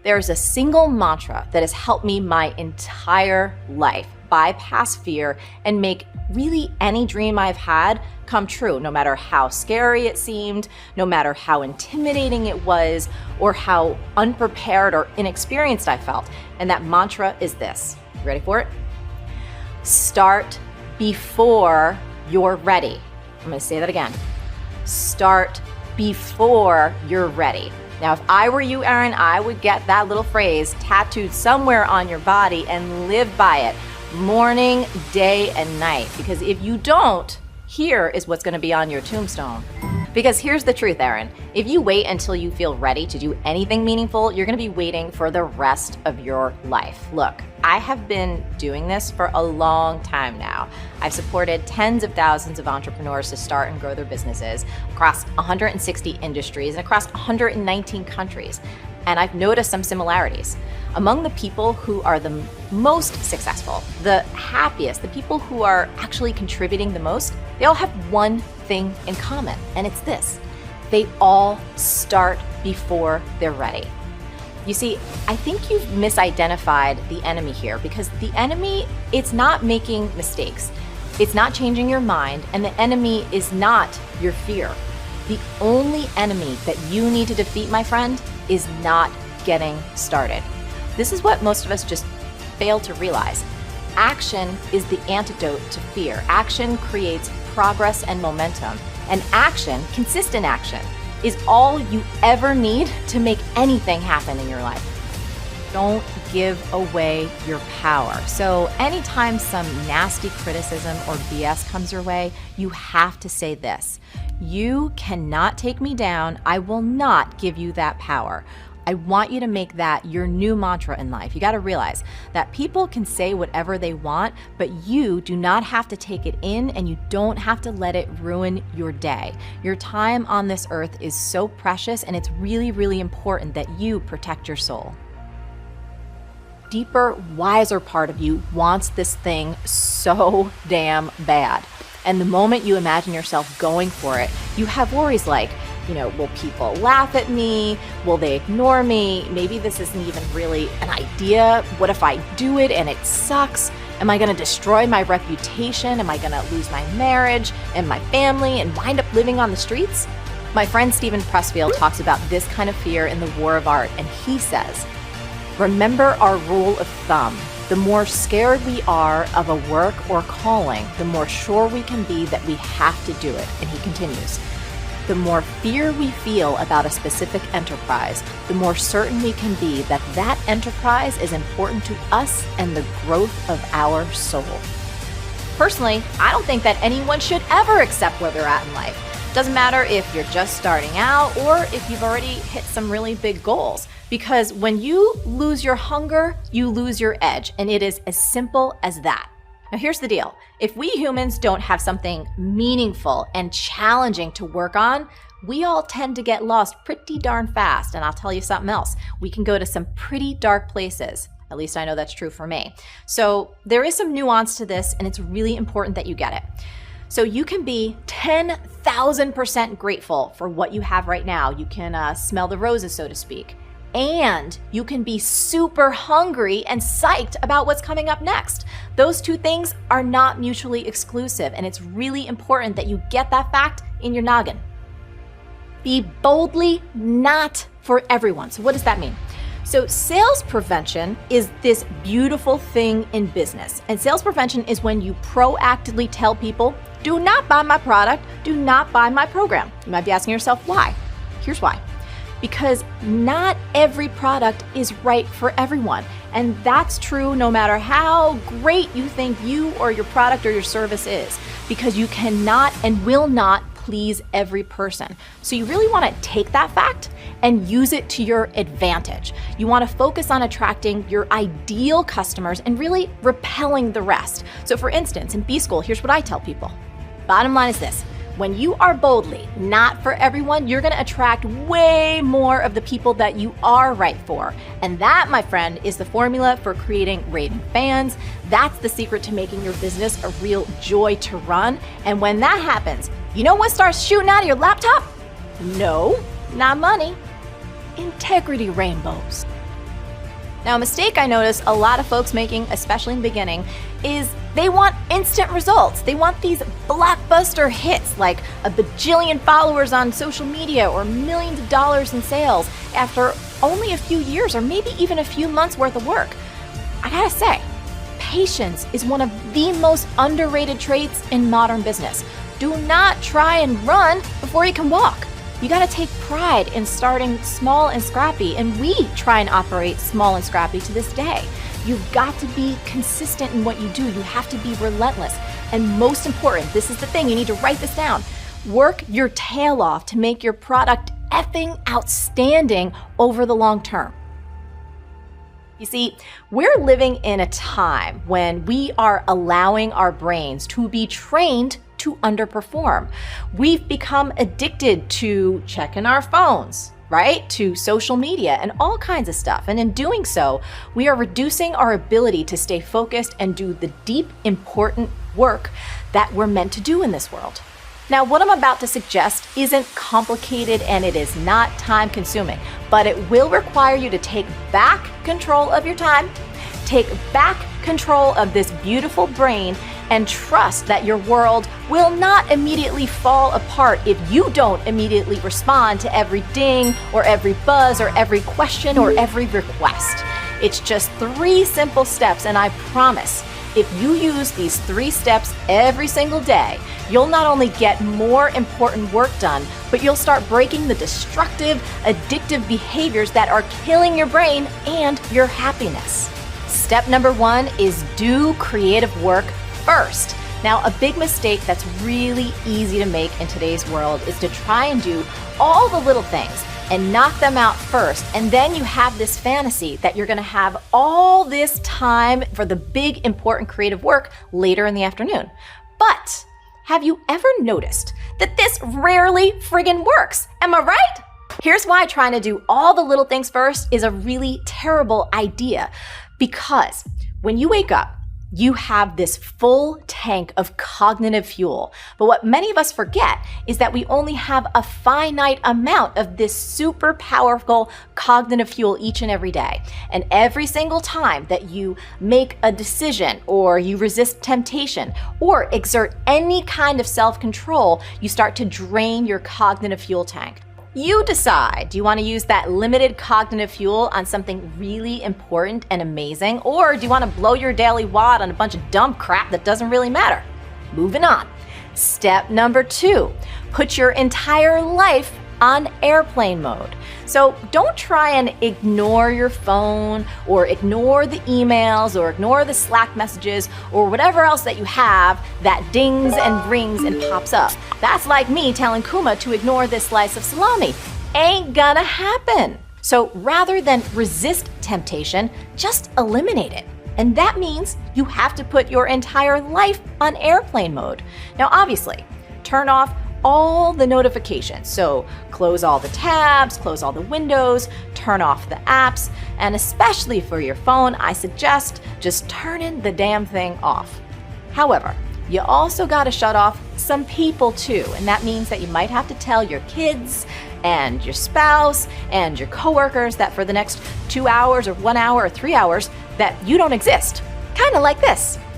There's a single mantra that has helped me my entire life bypass fear and make really any dream I've had come true, no matter how scary it seemed, no matter how intimidating it was, or how unprepared or inexperienced I felt. And that mantra is this. You ready for it? Start before you're ready. I'm going to say that again. Start before you're ready. Now, if I were you, Erin, I would get that little phrase tattooed somewhere on your body and live by it morning, day, and night. Because if you don't, here is what's going to be on your tombstone. Because here's the truth, Erin. If you wait until you feel ready to do anything meaningful, you're going to be waiting for the rest of your life. Look, I have been doing this for a long time now. I've supported tens of thousands of entrepreneurs to start and grow their businesses across 160 industries and across 119 countries. And I've noticed some similarities. Among the people who are the most successful, the happiest, the people who are actually contributing the most, they all have one thing in common, and it's this. They all start before they're ready. You see, I think you've misidentified the enemy here, because the enemy, it's not making mistakes. It's not changing your mind, and the enemy is not your fear. The only enemy that you need to defeat, my friend, is not getting started. This is what most of us just fail to realize. Action is the antidote to fear. Action creates progress and momentum. And action, consistent action, is all you ever need to make anything happen in your life. Don't give away your power. So anytime some nasty criticism or BS comes your way, you have to say this: you cannot take me down. I will not give you that power. I want you to make that your new mantra in life. You got to realize that people can say whatever they want, but you do not have to take it in, and you don't have to let it ruin your day. Your time on this earth is so precious, and it's really, really important that you protect your soul. Deeper, wiser part of you wants this thing so damn bad. And the moment you imagine yourself going for it, you have worries like, will people laugh at me? Will they ignore me? Maybe this isn't even really an idea. What if I do it and it sucks? Am I going to destroy my reputation? Am I going to lose my marriage and my family and wind up living on the streets? My friend Steven Pressfield talks about this kind of fear in The War of Art, and he says, remember our rule of thumb. The more scared we are of a work or calling, the more sure we can be that we have to do it. And he continues, the more fear we feel about a specific enterprise, the more certain we can be that that enterprise is important to us and the growth of our soul. Personally, I don't think that anyone should ever accept where they're at in life. Doesn't matter if you're just starting out or if you've already hit some really big goals. Because when you lose your hunger, you lose your edge. And it is as simple as that. Now here's the deal. If we humans don't have something meaningful and challenging to work on, we all tend to get lost pretty darn fast. And I'll tell you something else. We can go to some pretty dark places. At least I know that's true for me. So there is some nuance to this, and it's really important that you get it. So you can be 10,000% grateful for what you have right now. You can smell the roses, so to speak. And you can be super hungry and psyched about what's coming up next. Those two things are not mutually exclusive, and it's really important that you get that fact in your noggin. Be boldly not for everyone. So what does that mean? So sales prevention is this beautiful thing in business. And sales prevention is when you proactively tell people, do not buy my product, do not buy my program. You might be asking yourself, why? Here's why. Because not every product is right for everyone. And that's true no matter how great you think you or your product or your service is, because you cannot and will not please every person. So you really want to take that fact and use it to your advantage. You want to focus on attracting your ideal customers and really repelling the rest. So for instance, in B-School, here's what I tell people. Bottom line is this. When you are boldly not for everyone, you're going to attract way more of the people that you are right for. And that, my friend, is the formula for creating raving fans. That's the secret to making your business a real joy to run. And when that happens, you know what starts shooting out of your laptop? No, not money. Integrity rainbows. Now, a mistake I notice a lot of folks making, especially in the beginning, is they want instant results. They want these blockbuster hits like a bajillion followers on social media or millions of dollars in sales after only a few years or maybe even a few months worth of work. I gotta say, patience is one of the most underrated traits in modern business. Do not try and run before you can walk. You gotta take pride in starting small and scrappy, and we try and operate small and scrappy to this day. You've got to be consistent in what you do. You have to be relentless. And most important, this is the thing, you need to write this down. Work your tail off to make your product effing outstanding over the long term. You see, we're living in a time when we are allowing our brains to be trained to underperform. We've become addicted to checking our phones, right? To social media and all kinds of stuff. And in doing so, we are reducing our ability to stay focused and do the deep, important work that we're meant to do in this world. Now, what I'm about to suggest isn't complicated and it is not time consuming, but it will require you to take back control of your time, take back control of this beautiful brain, and trust that your world will not immediately fall apart if you don't immediately respond to every ding or every buzz or every question or every request. It's just 3 simple steps, and I promise if you use these 3 steps every single day, you'll not only get more important work done, but you'll start breaking the destructive, addictive behaviors that are killing your brain and your happiness. Step number 1 is do creative work first. Now, a big mistake that's really easy to make in today's world is to try and do all the little things and knock them out first, and then you have this fantasy that you're gonna have all this time for the big, important creative work later in the afternoon. But have you ever noticed that this rarely friggin' works? Am I right? Here's why trying to do all the little things first is a really terrible idea. Because when you wake up, you have this full tank of cognitive fuel. But what many of us forget is that we only have a finite amount of this super powerful cognitive fuel each and every day. And every single time that you make a decision or you resist temptation or exert any kind of self-control, you start to drain your cognitive fuel tank. You decide, do you want to use that limited cognitive fuel on something really important and amazing, or do you want to blow your daily wad on a bunch of dumb crap that doesn't really matter? Moving on. Step number 2, put your entire life on airplane mode. So don't try and ignore your phone or ignore the emails or ignore the Slack messages or whatever else that you have that dings and rings and pops up. That's like me telling Kuma to ignore this slice of salami. Ain't gonna happen. So rather than resist temptation, just eliminate it. And that means you have to put your entire life on airplane mode. Now, obviously, turn off all the notifications. So close all the tabs, close all the windows, turn off the apps, and especially for your phone, I suggest just turning the damn thing off. However, you also gotta shut off some people too, and that means that you might have to tell your kids and your spouse and your coworkers that for the next 2 hours or 1 hour or 3 hours that you don't exist. Kind of like this.